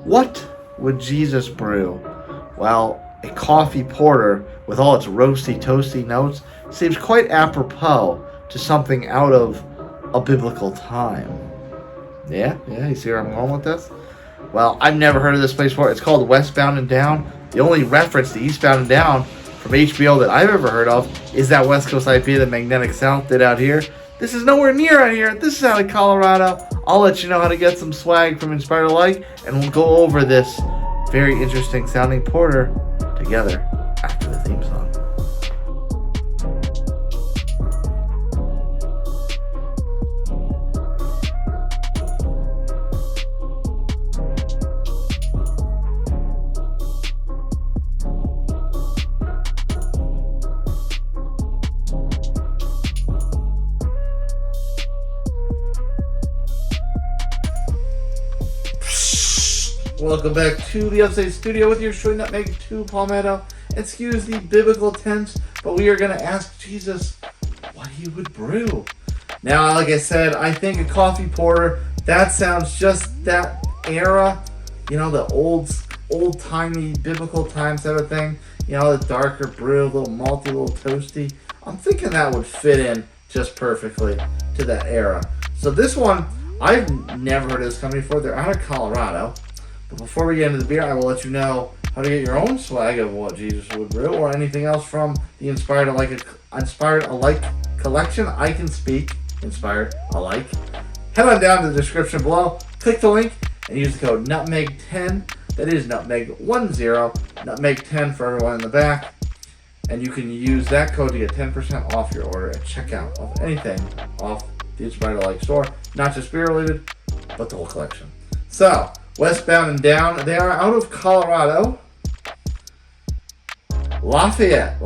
What would Jesus brew? Well, a coffee porter with all its roasty, toasty notes seems quite apropos to something out of a biblical time. Yeah, you see where I'm going with this? Well, I've never heard of this place before. It's called Westbound&Down. The only reference to Eastbound and Down from HBO that I've ever heard of is that West Coast IPA that Magnetic South did out here. This is nowhere near out here. This is out of Colorado. I'll let you know how to get some swag from Inspired Alike, and we'll go over this very interesting sounding porter together after the theme song. Welcome back to the Upstate Studio with your Showing Nutmeg 2 Palmetto. Excuse the biblical tense, but we are going to ask Jesus what he would brew. Now, like I said, I think a coffee porter, that sounds just that era, you know, the old-timey biblical times type of thing. You know, the darker brew, a little malty, a little toasty. I'm thinking that would fit in just perfectly to that era. So this one, I've never heard of this company before. They're out of Colorado. But before we get into the beer, I will let you know how to get your own swag of what Jesus would brew or anything else from the Inspired Alike collection. I can speak Inspired Alike. Head on down to the description below, click the link, and use the code NUTMEG10. That is NUTMEG10, NUTMEG10 for everyone in the back. And you can use that code to get 10% off your order at checkout of anything off the Inspired Alike store. Not just beer related, but the whole collection. So, Westbound&Down, they are out of Colorado. Lafayette,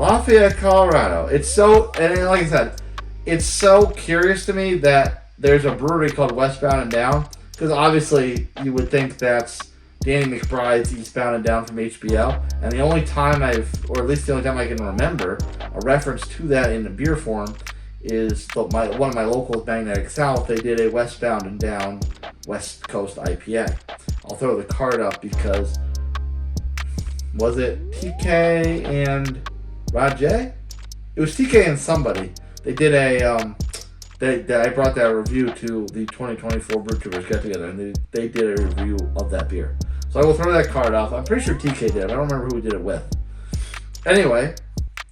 Colorado. It's so, and like I said, it's so curious to me that there's a brewery called Westbound&Down, because obviously you would think that's Danny McBride's Eastbound&Down from HBO, and the only time or at least the only time I can remember a reference to that in the beer form is one of my locals, Magnetic South. They did a Westbound&Down West Coast IPA. I'll throw the card up because was it TK and Rajay? It was TK and somebody. They did I brought that review to the 2024 Brewtubers get together, and they did a review of that beer. So I will throw that card off. I'm pretty sure TK did. I don't remember who we did it with. Anyway,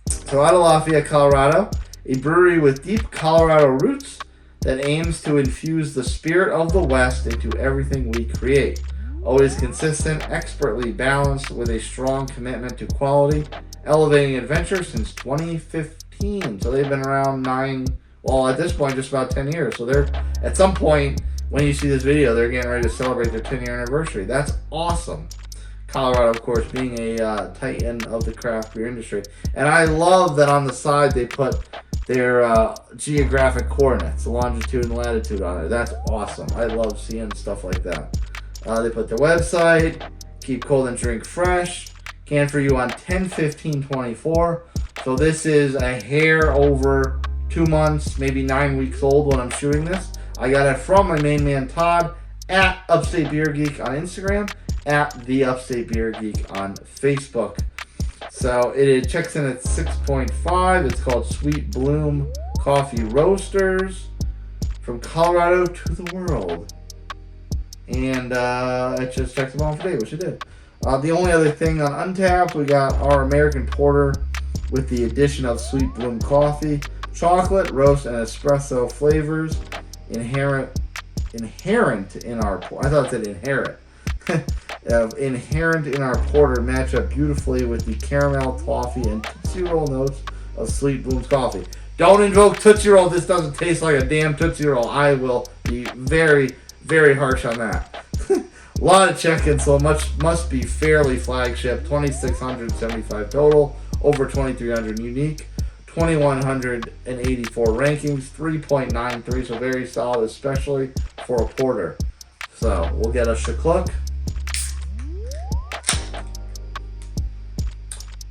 so out of Lafayette, Colorado, a brewery with deep Colorado roots that aims to infuse the spirit of the West into everything we create. Always consistent, expertly balanced, with a strong commitment to quality, elevating adventure since 2015. So they've been around at this point, just about 10 years. So they're, at some point, when you see this video, they're getting ready to celebrate their 10-year anniversary. That's awesome. Colorado, of course, being a titan of the craft beer industry. And I love that on the side they put their geographic coordinates, the longitude and latitude on it. That's awesome. I love seeing stuff like that. They put their website, keep cold and drink fresh, can for you on 10/15/24. So this is a hair over 2 months, maybe 9 weeks old when I'm shooting this. I got it from my main man Todd at Upstate Beer Geek on Instagram, at the Upstate Beer Geek on Facebook. So it checks in at 6.5. It's called Sweet Bloom Coffee Roasters, from Colorado to the world. And it just checks them off today, which it did. The only other thing on Untapped, we got our American Porter with the addition of Sweet Bloom Coffee, chocolate, roast, and espresso flavors inherent in our... I thought it said inherit. Inherent in our porter match up beautifully with the caramel, toffee, and Tootsie Roll notes of Sweet Bloom's coffee. Don't invoke Tootsie Roll. This doesn't taste like a damn Tootsie Roll. I will be very, very harsh on that. A lot of check-ins, so it must be fairly flagship. 2,675 total, over 2,300 unique, 2,184 rankings, 3.93, so very solid, especially for a porter. So we'll get a shakluk.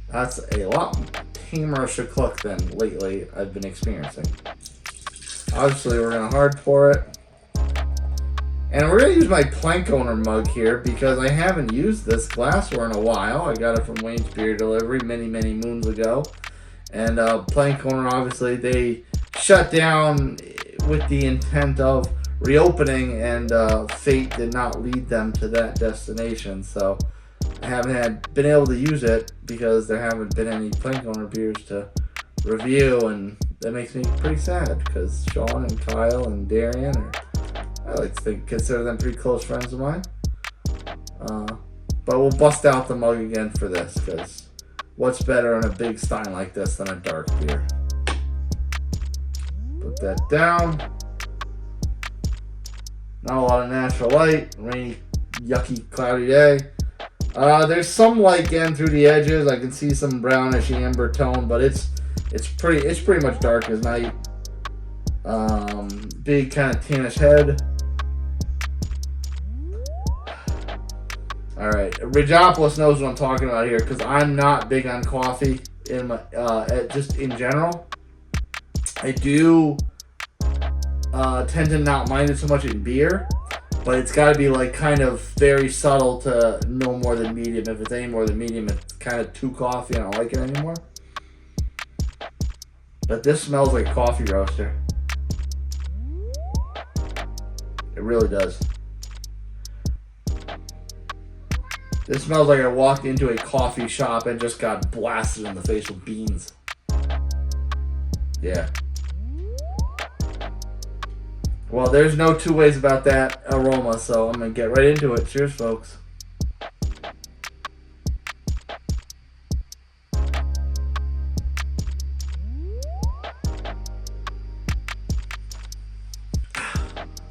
That's a lot tamer shakluk than lately I've been experiencing. Obviously, we're going to hard pour it. And we're going to use my plank owner mug here because I haven't used this glassware in a while. I got it from Wayne's Beer Delivery many, many moons ago. And plank owner, obviously, they shut down with the intent of reopening, and fate did not lead them to that destination. So I haven't been able to use it because there haven't been any plank owner beers to review, and that makes me pretty sad because Sean and Kyle and Darian are, I like to consider them pretty close friends of mine. But we'll bust out the mug again for this, because what's better in a big stein like this than a dark beer? Put that down. Not a lot of natural light. Rainy, yucky, cloudy day. There's some light getting through the edges. I can see some brownish amber tone, but it's pretty much dark as night. Big kind of tannish head. All right, Ridgeopolis knows what I'm talking about here because I'm not big on coffee in my just in general. I do tend to not mind it so much in beer, but it's got to be like kind of very subtle to no more than medium. If it's any more than medium, it's kind of too coffee. I don't like it anymore. But this smells like a coffee roaster. It really does. This smells like I walked into a coffee shop and just got blasted in the face with beans. Yeah. Well, there's no two ways about that aroma, so I'm going to get right into it. Cheers, folks.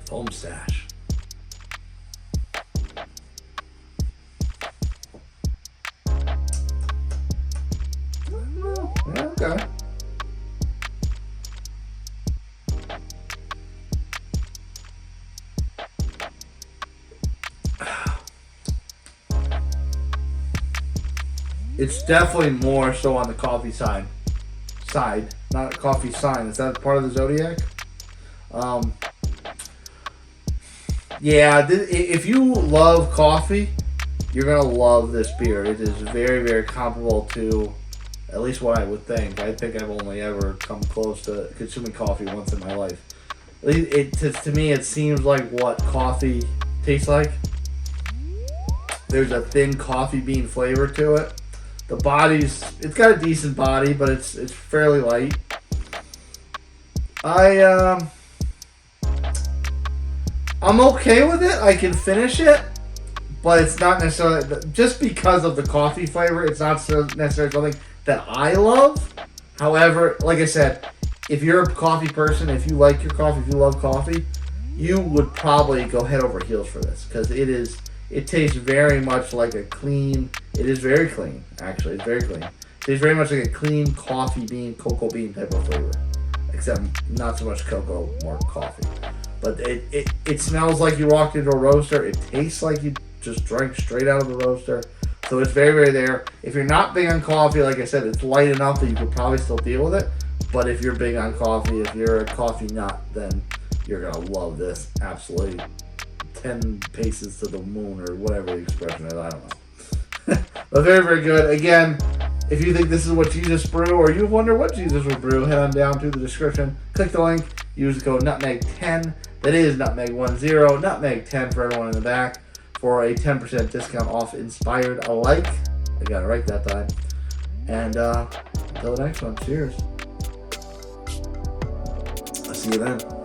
Foam stash. Yeah, okay. It's definitely more so on the coffee side, not a coffee sign. Is that part of the zodiac? Yeah, if you love coffee, you're gonna love this beer. It is very, very comparable to, at least what I would think. I think I've only ever come close to consuming coffee once in my life. To me, it seems like what coffee tastes like. There's a thin coffee bean flavor to it. The body's, it's got a decent body, but it's fairly light. I'm okay with it. I can finish it, but it's not necessarily, just because of the coffee flavor, it's not necessarily something that I love. However, like I said, if you're a coffee person, if you like your coffee, if you love coffee, you would probably go head over heels for this, because it tastes very much like a clean, it is very clean, actually, it's very clean. It tastes very much like a clean coffee bean, cocoa bean type of flavor, except not so much cocoa, more coffee. But it smells like you walked into a roaster. It tastes like you just drank straight out of the roaster. So it's very, very there. If you're not big on coffee, like I said, it's light enough that you could probably still deal with it. But if you're big on coffee, if you're a coffee nut, then you're going to love this. Absolutely. 10 paces to the moon, or whatever the expression is. I don't know. But very, very good. Again, if you think this is what Jesus brew, or you wonder what Jesus would brew, head on down to the description. Click the link. Use the code NUTMEG10. That is NUTMEG10. NUTMEG10 for everyone in the back for a 10% discount off Inspired Alike. I got it right that time. And until the next one, cheers. I'll see you then.